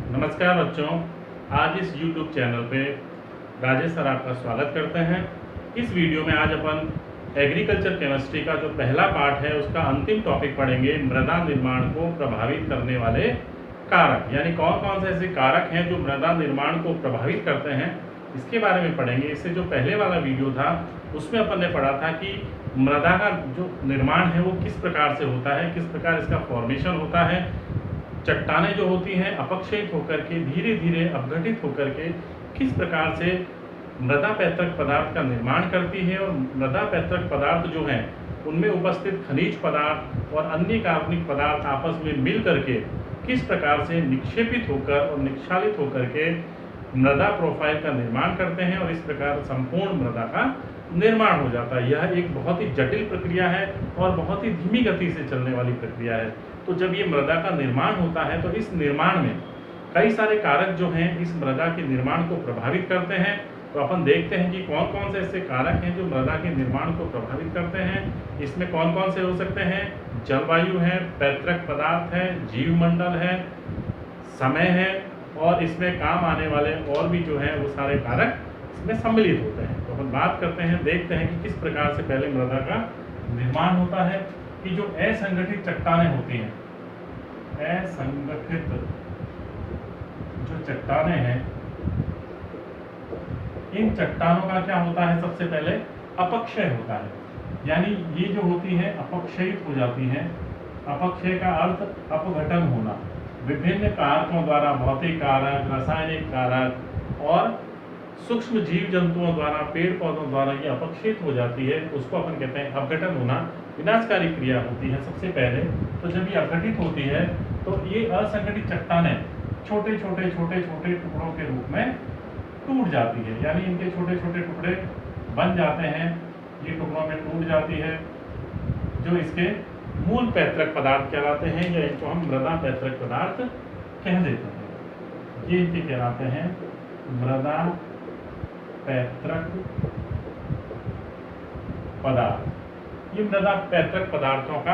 नमस्कार बच्चों, आज इस YouTube चैनल पे राजेश सर आपका स्वागत करते हैं। इस वीडियो में आज अपन एग्रीकल्चर केमिस्ट्री का जो पहला पार्ट है उसका अंतिम टॉपिक पढ़ेंगे, मृदा निर्माण को प्रभावित करने वाले कारक। यानी कौन कौन से ऐसे कारक हैं जो मृदा निर्माण को प्रभावित करते हैं, इसके बारे में पढ़ेंगे। इससे जो पहले वाला वीडियो था उसमें अपन ने पढ़ा था कि मृदा का जो निर्माण है वो किस प्रकार से होता है, किस प्रकार इसका फॉर्मेशन होता है। चट्टानें जो होती हैं अपक्षयित होकर के धीरे धीरे अपघटित होकर के किस प्रकार से मृदा पैतृक पदार्थ का निर्माण करती है, और मृदा पैतृक पदार्थ जो हैं उनमें उपस्थित खनिज पदार्थ और अन्य कार्बनिक पदार्थ आपस में मिल करके किस प्रकार से निक्षेपित होकर और निक्षालित होकर के मृदा प्रोफाइल का निर्माण करते हैं, और इस प्रकार संपूर्ण मृदा का निर्माण हो जाता है। यह एक बहुत ही जटिल प्रक्रिया है और बहुत ही धीमी गति से चलने वाली प्रक्रिया है। तो जब ये मृदा का निर्माण होता है तो इस निर्माण में कई सारे कारक जो हैं इस मृदा के निर्माण को प्रभावित करते हैं। तो अपन देखते हैं कि कौन कौन से ऐसे कारक हैं जो मृदा के निर्माण को प्रभावित करते हैं। इसमें कौन कौन से हो सकते हैं? जलवायु है, पैतृक पदार्थ है, जीवमंडल है, समय है, और इसमें काम आने वाले और भी जो हैं वो सारे कारक इसमें सम्मिलित होते हैं। तो अपन बात करते हैं, देखते हैं कि किस प्रकार से पहले मृदा का निर्माण होता है। कि जो असंगठित चट्टानें होती हैं, असंगठित जो चट्टानें हैं, इन चट्टानों का क्या होता है? सबसे पहले अपक्षय होता है। यानी ये जो होती है अपक्षयित हो जाती हैं। अपक्षय का अर्थ अपघटन होना, विभिन्न कारकों द्वारा, भौतिक कारक, रासायनिक कारक और सूक्ष्म जीव जंतुओं द्वारा, पेड़ पौधों द्वारा ये अपक्षयित हो जाती है। उसको अपन कहते हैं अपघटन होना। विनाशकारी क्रिया होती है सबसे पहले। तो जब ये अपघटित होती है तो ये असंगठित चट्टानें छोटे छोटे छोटे छोटे टुकड़ों के रूप में टूट जाती है। यानी इनके छोटे छोटे टुकड़े बन जाते हैं, ये टुकड़ों में टूट जाती है, जो इसके मूल पैतृक पदार्थ कहलाते हैं, या इनको हम मृदा पैतृक पदार्थ कह देते हैं। ये इनके कहलाते हैं मृदा पैतृक पदार्थ। ये मृदा पैतृक पदार्थों का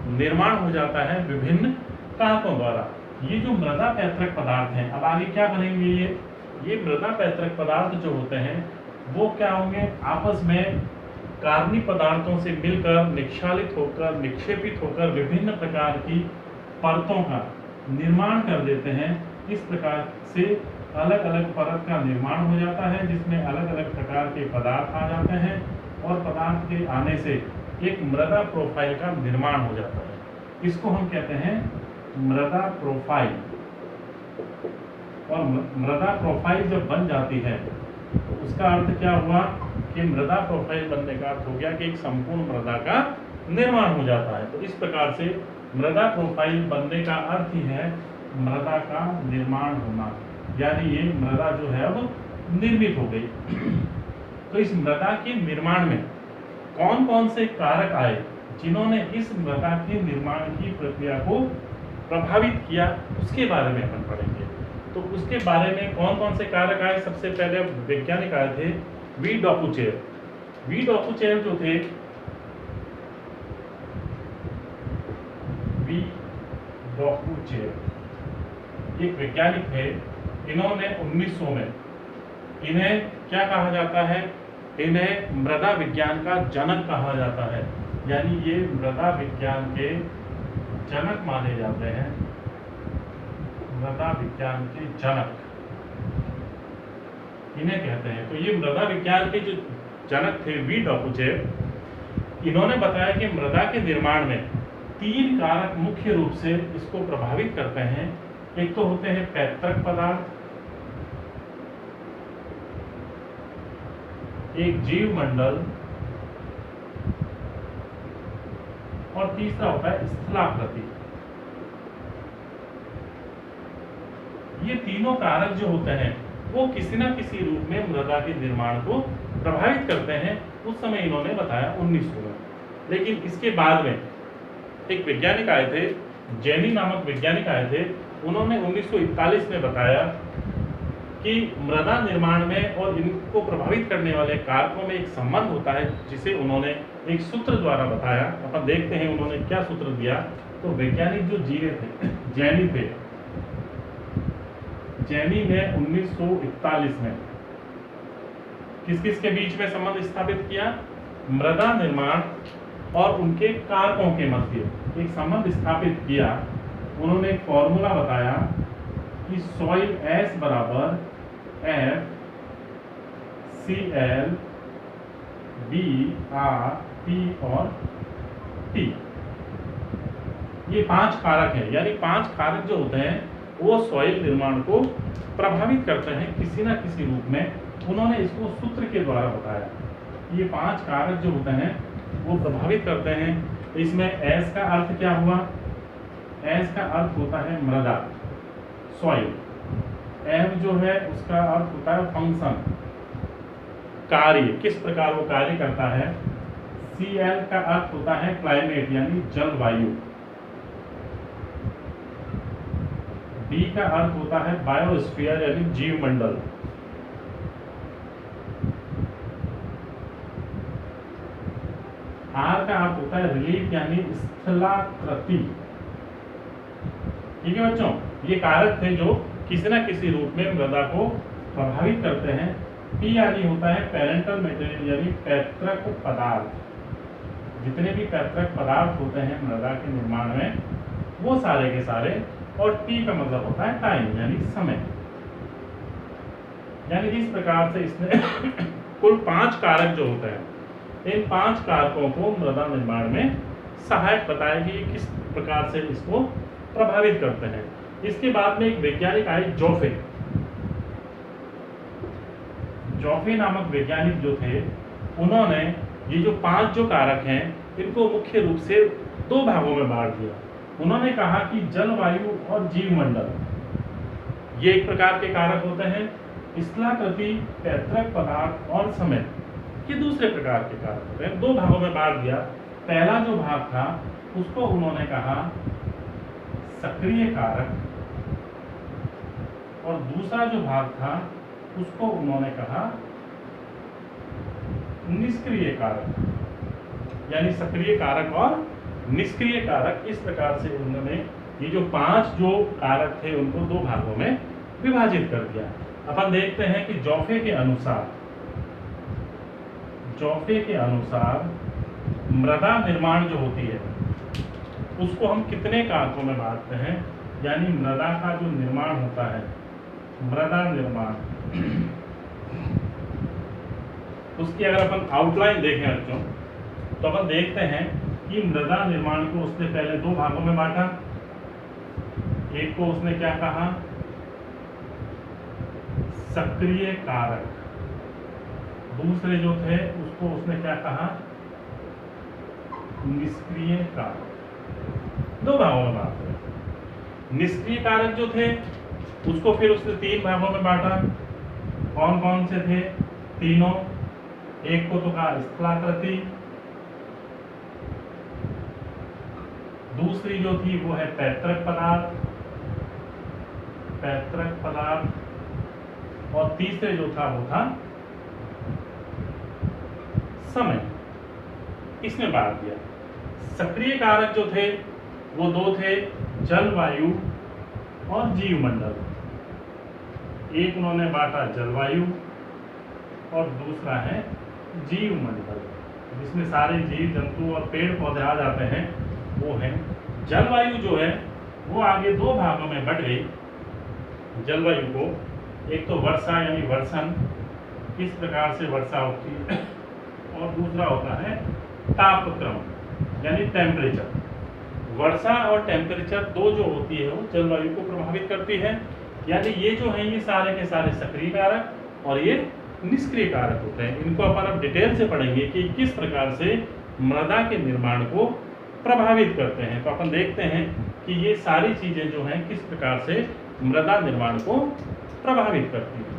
निर्माण हो जाता है विभिन्न कारकों द्वारा। ये जो मृदा पैतृक पदार्थ हैं, अब आगे क्या बनेंगे? ये मृदा पैतृक पदार्थ जो होते हैं वो क्या होंगे? आपस में कार्बनिक पदार्थों से मिलकर निक्षालित होकर, निक्षेपित होकर विभिन्न प्रकार की परतों का निर्माण कर देते हैं। इस प्रकार से अलग अलग परत का निर्माण हो जाता है, जिसमें अलग अलग प्रकार के पदार्थ आ जाते हैं, और पदार्थ के आने से एक मृदा प्रोफाइल का निर्माण हो जाता है। इसको हम कहते हैं मृदा प्रोफाइल। और मृदा प्रोफाइल जब बन जाती है तो उसका अर्थ क्या हुआ कि मृदा प्रोफाइल बनने का अर्थ हो गया कि एक संपूर्ण मृदा का निर्माण हो जाता है। तो इस प्रकार से मृदा प्रोफाइल बनने का अर्थ ही है मृदा का निर्माण होना, यानी ये मृदा जो है अब निर्मित हो गई। तो इस मृदा के निर्माण में कौन कौन से कारक आए जिन्होंने इस मृदा के निर्माण की प्रक्रिया को प्रभावित किया, उसके बारे में अपन पढ़ेंगे। तो उसके बारे में कौन कौन से कारक आए? सबसे पहले वैज्ञानिक आए थे वी डॉपुचेर। वी डॉपुचेर जो थे, वी डॉपुचेर एक वैज्ञानिक थे। इन्होंने 1900 में, इन्हें क्या कहा जाता है? इन्हें मृदा विज्ञान का जनक कहा जाता है। यानी ये मृदा विज्ञान के जनक माने जाते हैं, मृदा विज्ञान के जनक इन्हें कहते हैं। तो ये मृदा विज्ञान के जो जनक थे वी डॉपुचेर, इन्होंने बताया कि मृदा के निर्माण में 3 कारक मुख्य रूप से इसको प्रभावित करते हैं। एक तो होते हैं पैतृक पदार्थ, एक जीव मंडल, और तीसरा होता है स्थलाकृति। ये तीनों कारक जो होते हैं वो किसी न किसी रूप में मृदा के निर्माण को प्रभावित करते हैं। उस समय इन्होंने बताया 1900 में। लेकिन इसके बाद में एक वैज्ञानिक आए थे, जेनी नामक वैज्ञानिक आए थे। उन्होंने 1941 में बताया कि मृदा निर्माण में और इनको प्रभावित करने वाले कारकों में एक संबंध होता है, जिसे उन्होंने एक सूत्र द्वारा बताया। अपन देखते हैं उन्होंने क्या सूत्र दिया। तो वैज्ञानिक जो जीने थे, जैनी थे, जैनी ने 1941 में किस किस के बीच में संबंध स्थापित किया? मृदा निर्माण और उनके कारकों के मध्य एक संबंध स्थापित किया। उन्होंने एक फॉर्मूला बताया कि सॉइल S बराबर F Cl Br P और T। ये 5 कारक हैं, यानी 5 कारक जो होते हैं वो सॉइल निर्माण को प्रभावित करते हैं किसी ना किसी रूप में। उन्होंने इसको सूत्र के द्वारा बताया। ये 5 कारक जो होते हैं वो प्रभावित करते हैं। इसमें S का अर्थ क्या हुआ? S का अर्थ होता है मृदा, सॉइल। F जो है उसका अर्थ होता है फंक्शन, कार्य, किस प्रकार वो कार्य करता है। Cl का अर्थ होता है क्लाइमेट यानी जलवायु। B का अर्थ होता है बायोस्फीयर यानी जीवमंडल। R का अर्थ होता है रिलीफ यानी स्थलाकृति। ठीक है बच्चों, ये कारक थे जो किसी न किसी रूप में मृदा को प्रभावित करते हैं। P यानी होता है पेरेंटल मटेरियल यानी पैतृक पदार्थ। जितने भी पैतृक पदार्थ होते हैं मृदा के निर्माण में वो सारे के सारे। और T का मतलब होता है टाइम यानी समय। यानी जिस प्रकार से इसने कुल 5 कारक जो होते हैं, इन 5 कारकों को मृदा निर्माण में सहायक बताया कि किस प्रकार से इसको प्रभावित करते हैं। इसके बाद में एक वैज्ञानिक आए जोफे। जोफे नामक वैज्ञानिक जो थे, उन्होंने ये जो 5 जो कारक हैं इनको मुख्य रूप से 2 भागों में बांट दिया। उन्होंने कहा कि जलवायु और जीवमंडल ये एक प्रकार के कारक होते हैं, स्थलाकृति, पैतृक पदार्थ और समय ये दूसरे प्रकार के कारक होते हैं। 2 भागों में बांट दिया। पहला जो भाग था उसको उन्होंने कहा सक्रिय कारक और दूसरा जो भाग था उसको उन्होंने कहा निष्क्रिय कारक। यानी सक्रिय कारक और निष्क्रिय कारक, इस प्रकार से उन्होंने ये जो 5 जो कारक थे उनको 2 भागों में विभाजित कर दिया। अपन देखते हैं कि जोफे के अनुसार मृदा निर्माण जो होती है उसको हम कितने कारकों में बांटते हैं। यानी मृदा का जो निर्माण होता है, मृदा निर्माण, उसकी अगर अपन आउटलाइन देखें बच्चों तो अपन देखते हैं कि मृदा निर्माण को उसने पहले 2 भागों में बांटा। एक को उसने क्या कहा? सक्रिय कारक। दूसरे जो थे उसको उसने क्या कहा? निष्क्रिय कारक। 2 भागों में बांटे। निष्क्रिय कारक जो थे उसको फिर उसने 3 भागों में बांटा। कौन कौन से थे? तीनों। एक को तो कहा स्थलाकृति, दूसरी जो थी वो है पैतृक पदार्थ, और तीसरे जो था वो था समय। इसमें बांट दिया। सक्रिय कारक जो थे वो 2 थे, जलवायु और जीवमंडल। एक उन्होंने बांटा जलवायु और दूसरा है जीवमंडल, जिसमें सारे जीव जंतु और पेड़ पौधे आ जाते हैं, वो है। जलवायु जो है वो आगे 2 भागों में बट गई। जलवायु को एक तो वर्षा यानी वर्षण, किस प्रकार से वर्षा होती है, और दूसरा होता है तापक्रम यानी टेम्परेचर। वर्षा और टेम्परेचर 2 जो होती है वो जलवायु को प्रभावित करती है। यानी ये जो है ये सारे के सारे सक्रिय कारक और ये निष्क्रिय कारक होते हैं। इनको अपन अब डिटेल से पढ़ेंगे कि किस प्रकार से मृदा के निर्माण को प्रभावित करते हैं। तो अपन देखते हैं कि ये सारी चीजें जो हैं किस प्रकार से मृदा निर्माण को प्रभावित करती हैं।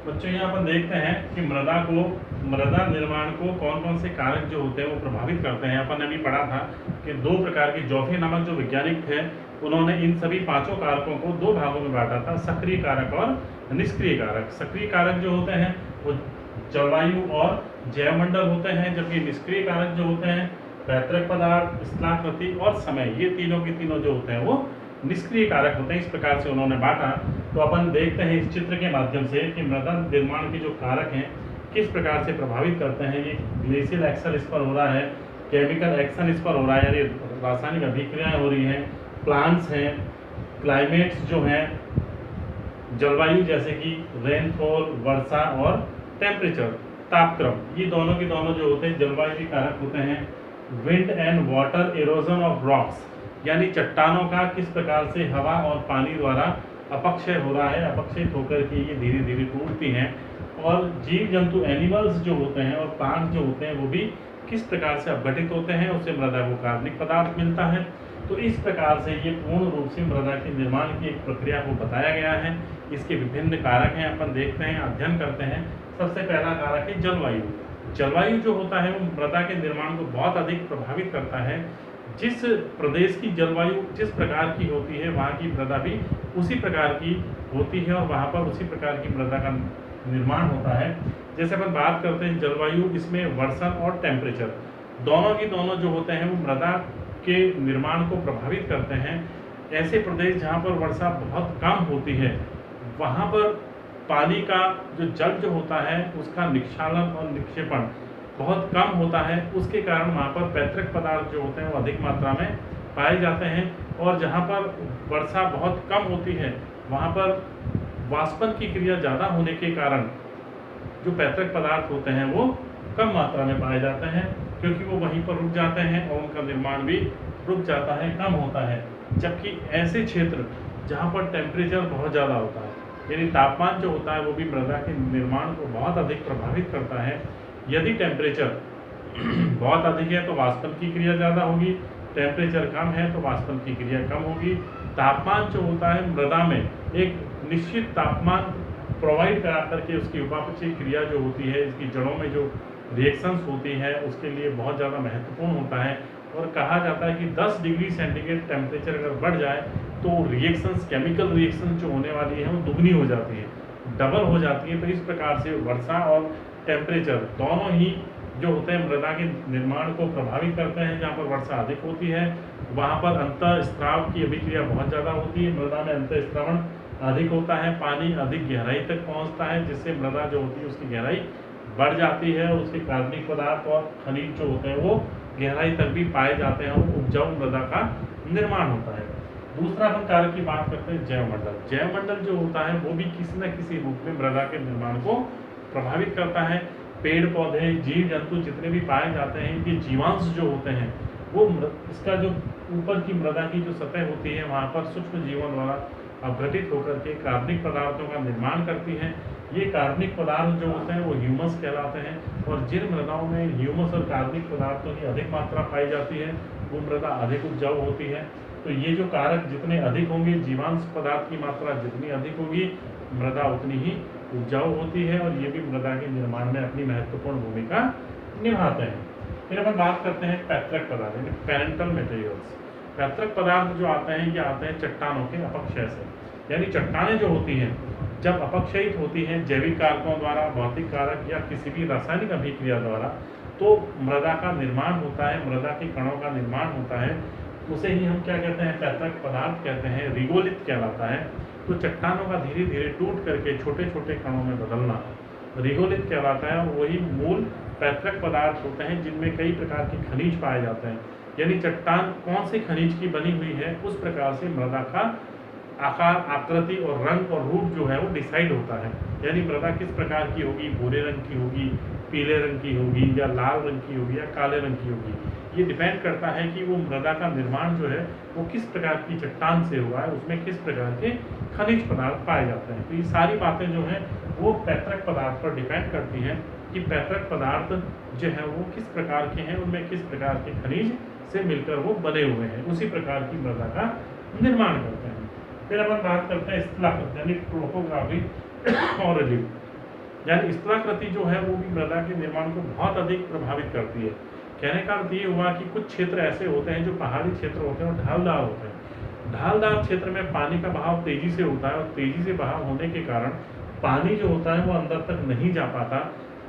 बच्चों यहाँ अपन देखते हैं कि मृदा निर्माण को कौन कौन से कारक जो होते हैं वो प्रभावित करते हैं। अपन ने अभी पढ़ा था कि 2 प्रकार के जोफे नामक जो वैज्ञानिक थे उन्होंने इन सभी 5 कारकों को 2 भागों में बांटा था, सक्रिय कारक और निष्क्रिय कारक। सक्रिय कारक जो होते हैं वो जलवायु और जैवमंडल होते हैं, जबकि निष्क्रिय कारक जो होते हैं पैतृक पदार्थ, स्थलाकृति और समय, ये तीनों के तीनों जो होते हैं वो निष्क्रिय कारक होते हैं। इस प्रकार से उन्होंने बांटा। तो अपन देखते हैं इस चित्र के माध्यम से कि मृदा निर्माण के जो कारक हैं किस प्रकार से प्रभावित करते हैं। ये ग्लेशियल एक्शन इस पर हो रहा है, केमिकल एक्शन इस पर हो रहा है, यानी रासायनिक अभिक्रियाएं हो रही हैं, प्लांट्स हैं, क्लाइमेट्स जो हैं, जलवायु जैसे कि रेनफॉल, वर्षा और टेम्परेचर, तापक्रम, ये दोनों के दोनों जो होते हैं जलवायु के कारक होते हैं। Wind and water erosion of rocks, यानी चट्टानों का किस प्रकार से हवा और पानी द्वारा अपक्षय हो रहा है, अपक्षित होकर के ये धीरे धीरे टूटती हैं। और जीव जंतु एनिमल्स जो होते हैं और प्लांट जो होते हैं वो भी किस प्रकार से अपघटित होते हैं, उससे मृदा को कार्बनिक पदार्थ मिलता है। तो इस प्रकार से ये पूर्ण रूप से मृदा के निर्माण की एक प्रक्रिया को बताया गया है। इसके विभिन्न कारक हैं, अपन देखते हैं, अध्ययन करते हैं। सबसे पहला कारक है जलवायु। जलवायु जो होता है वो मृदा के निर्माण को बहुत अधिक प्रभावित करता है। जिस प्रदेश की जलवायु जिस प्रकार की होती है वहाँ की मृदा भी उसी प्रकार की होती है और वहाँ पर उसी प्रकार की मृदा का निर्माण होता है। जैसे अपन बात करते हैं जलवायु, इसमें वर्षा और टेम्परेचर दोनों की दोनों जो होते हैं वो मृदा के निर्माण को प्रभावित करते हैं। ऐसे प्रदेश जहाँ पर वर्षा बहुत कम होती है वहाँ पर पानी का जो जल जो होता है उसका निक्षालन और निक्षेपण बहुत कम होता है, उसके कारण वहाँ पर पैतृक पदार्थ जो होते हैं वो अधिक मात्रा में पाए जाते हैं। और जहाँ पर वर्षा बहुत कम होती है वहाँ पर वाष्पन की क्रिया ज़्यादा होने के कारण जो पैतृक पदार्थ होते हैं वो कम मात्रा में पाए जाते हैं, क्योंकि वो वहीं पर रुक जाते हैं और उनका निर्माण भी रुक जाता है, कम होता है। जबकि ऐसे क्षेत्र जहाँ पर टेम्परेचर बहुत ज़्यादा होता है, यानी तापमान जो होता है वो भी मृदा के निर्माण को बहुत अधिक प्रभावित करता है। यदि टेम्परेचर बहुत अधिक है तो वाष्पन की क्रिया ज़्यादा होगी, टेम्परेचर कम है तो वाष्पन की क्रिया कम होगी। तापमान जो होता है मृदा में एक निश्चित तापमान प्रोवाइड करा करके उसकी उपापचय क्रिया जो होती है, इसकी जड़ों में जो रिएक्शंस होती है उसके लिए बहुत ज़्यादा महत्वपूर्ण होता है। और कहा जाता है कि 10 डिग्री सेंटीग्रेड टेम्परेचर अगर बढ़ जाए तो रिएक्शंस, केमिकल रिएक्शन जो होने वाली है वो दुगनी हो जाती है, डबल हो जाती है। तो इस प्रकार से वर्षा और टेम्परेचर दोनों ही जो होते हैं मृदा के निर्माण को प्रभावित करते हैं। जहाँ पर वर्षा अधिक होती है वहाँ पर अंतःस्राव की अभिक्रिया बहुत ज़्यादा होती है, मृदा में अंतःस्रावण अधिक होता है, पानी अधिक गहराई तक पहुँचता है, जिससे मृदा जो होती है उसकी गहराई बढ़ जाती है, उसके कार्बनिक पदार्थ और खनिज जो होते हैं वो गहराई तक भी पाए जाते हैं और उपजाऊ मृदा का निर्माण होता है। दूसरा अपन कारक की बात करते हैं जैवमंडल। जैवमंडल जो होता है वो भी किसी न किसी रूप में मृदा के निर्माण को प्रभावित करता है। पेड़ पौधे, जीव जंतु जितने भी पाए जाते हैं, ये जीवांश जो होते हैं वो इसका जो ऊपर की मृदा की जो सतह होती है वहाँ पर सूक्ष्म जीवों द्वारा अपघटित होकर के कार्बनिक पदार्थों का निर्माण करती हैं। ये कार्बनिक पदार्थ जो होते हैं वो ह्यूमस कहलाते हैं। और जिन मृदाओं में ह्यूमस और कार्बनिक पदार्थों की अधिक मात्रा पाई जाती है वो मृदा अधिक उपजाऊ होती है। तो ये जो कारक जितने अधिक होंगे, जीवांश पदार्थ की मात्रा जितनी अधिक होगी, मृदा उतनी ही उपजाऊ होती है और ये भी मृदा के निर्माण में अपनी महत्वपूर्ण भूमिका निभाते हैं। फिर अपन बात करते हैं पैतृक पदार्थ यानी पेरेंटल मटेरियल्स। पैतृक पदार्थ जो आते हैं ये आते हैं चट्टानों के अपक्षय से, यानी चट्टानें जो होती हैं जब अपक्षयित होती हैं जैविक कारकों द्वारा, भौतिक कारक या किसी भी रासायनिक अभिक्रिया द्वारा, तो मृदा का निर्माण होता है, मृदा के कणों का निर्माण होता है। उसे ही हम क्या कहते हैं, पैतृक पदार्थ कहते हैं, रिगोलित कहलाता है। तो चट्टानों का धीरे धीरे टूट करके छोटे छोटे कणों में बदलना रिगोलित कहलाता है। और वही मूल पैतृक पदार्थ होते हैं जिनमें कई प्रकार के खनिज पाए जाते हैं। यानी चट्टान कौन से खनिज की बनी हुई है उस प्रकार से मृदा का आकार, आकृति और रंग और रूप जो है वो डिसाइड होता है। यानी मृदा किस प्रकार की होगी, भूरे रंग की होगी, पीले रंग की होगी, या लाल रंग की होगी, या काले रंग की होगी। ये डिपेंड करता है कि वो मृदा का निर्माण जो है वो किस प्रकार की चट्टान से हुआ है, उसमें किस प्रकार के खनिज पदार्थ पाए जाते हैं। तो ये सारी बातें जो हैं वो पैतृक पदार्थ पर डिपेंड करती हैं कि पैतृक पदार्थ जो है वो किस प्रकार के हैं, उनमें किस प्रकार के खनिज से मिलकर वो बने हुए हैं, उसी प्रकार की मृदा का निर्माण करते हैं। फिर अपन बात करते हैं स्थलाकृति यानी टोपोग्राफी और रिलीफ। यानी स्थलाकृति जो है वो भी मृदा के निर्माण को बहुत अधिक प्रभावित करती है। कहने का अर्थ ये हुआ कि कुछ क्षेत्र ऐसे होते हैं जो पहाड़ी क्षेत्र होते हैं और ढालदार होते हैं। ढालदार क्षेत्र में पानी का बहाव तेजी से होता है और तेजी से बहाव होने के कारण पानी जो होता है वो अंदर तक नहीं जा पाता।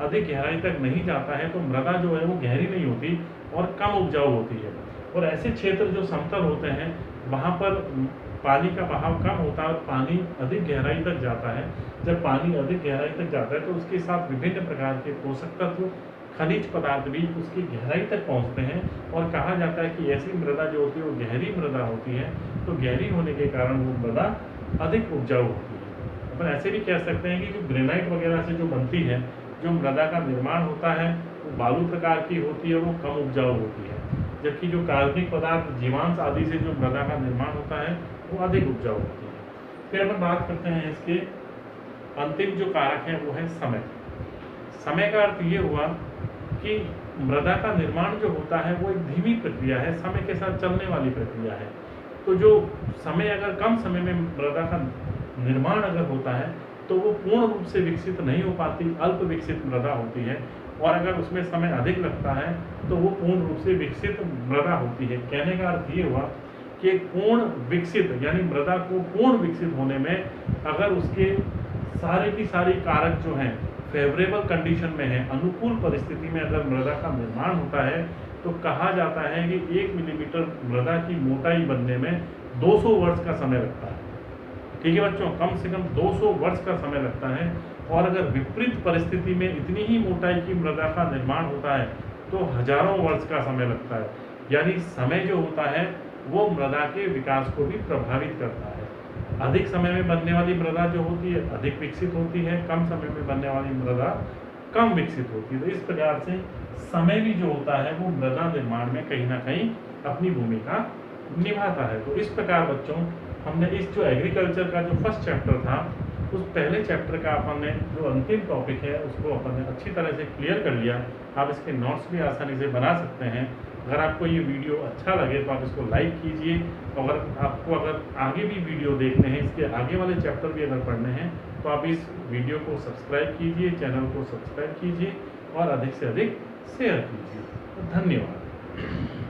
अधिक गहराई तक नहीं जाता है तो मृदा जो है वो गहरी नहीं होती और कम उपजाऊ होती है। और ऐसे क्षेत्र जो समतल होते हैं वहाँ पर पानी का बहाव कम होता है और पानी अधिक गहराई तक जाता है। जब पानी अधिक गहराई तक जाता है तो उसके साथ विभिन्न प्रकार के पोषक तत्व, खनिज पदार्थ भी उसकी गहराई तक पहुंचते हैं। और कहा जाता है कि ऐसी मृदा जो होती है वो गहरी मृदा होती है, तो गहरी होने के कारण वो मृदा अधिक उपजाऊ होती है। अपन ऐसे भी कह सकते हैं कि जो ग्रेनाइट वगैरह से जो बनती है, जो मृदा का निर्माण होता है वो बालू प्रकार की होती है, वो कम उपजाऊ होती है। जबकि जो कार्बनिक पदार्थ, जीवांश आदि से जो मृदा का निर्माण होता है वो अधिक उपजाऊ होती है। फिर अपन बात करते हैं इसके अंतिम जो कारक है वो है समय। समय का अर्थ ये हुआ कि मृदा का निर्माण जो होता है वो एक धीमी प्रक्रिया है, समय के साथ चलने वाली प्रक्रिया है। तो जो समय, अगर कम समय में मृदा का निर्माण अगर होता है तो वो पूर्ण रूप से विकसित नहीं हो पाती, अल्प विकसित मृदा होती है। और अगर उसमें समय अधिक लगता है तो वो पूर्ण रूप से विकसित मृदा होती है। कहने का अर्थ ये हुआ कि एक पूर्ण विकसित, यानी मृदा को पूर्ण विकसित होने में अगर उसके सारे की सारी कारक जो हैं फेवरेबल कंडीशन में है, अनुकूल परिस्थिति में अगर मृदा का निर्माण होता है तो कहा जाता है कि 1 मिलीमीटर मृदा की मोटाई बनने में 200 वर्ष का समय लगता है। ठीक है बच्चों, कम से कम 200 वर्ष का समय लगता है। और अगर विपरीत परिस्थिति में इतनी ही मोटाई की मृदा का निर्माण होता है तो हजारों वर्ष का समय लगता है। यानी समय जो होता है वो मृदा के विकास को भी प्रभावित करता है। अधिक समय में बनने वाली मृदा जो होती है अधिक विकसित होती है, कम समय में बनने वाली मृदा कम विकसित होती है। तो इस प्रकार से समय भी जो होता है वो मृदा निर्माण में कहीं ना कहीं अपनी भूमिका निभाता है। तो इस प्रकार बच्चों हमने इस जो एग्रीकल्चर का जो फर्स्ट चैप्टर था, उस पहले चैप्टर का अपन ने जो अंतिम टॉपिक है उसको अपन ने अच्छी तरह से क्लियर कर लिया। आप इसके नोट्स भी आसानी से बना सकते हैं। अगर आपको ये वीडियो अच्छा लगे तो आप इसको लाइक कीजिए। और आपको अगर आगे भी वीडियो देखने हैं, इसके आगे वाले चैप्टर भी अगर पढ़ने हैं तो आप इस वीडियो को सब्सक्राइब कीजिए, चैनल को सब्सक्राइब कीजिए और अधिक से अधिक शेयर कीजिए। धन्यवाद।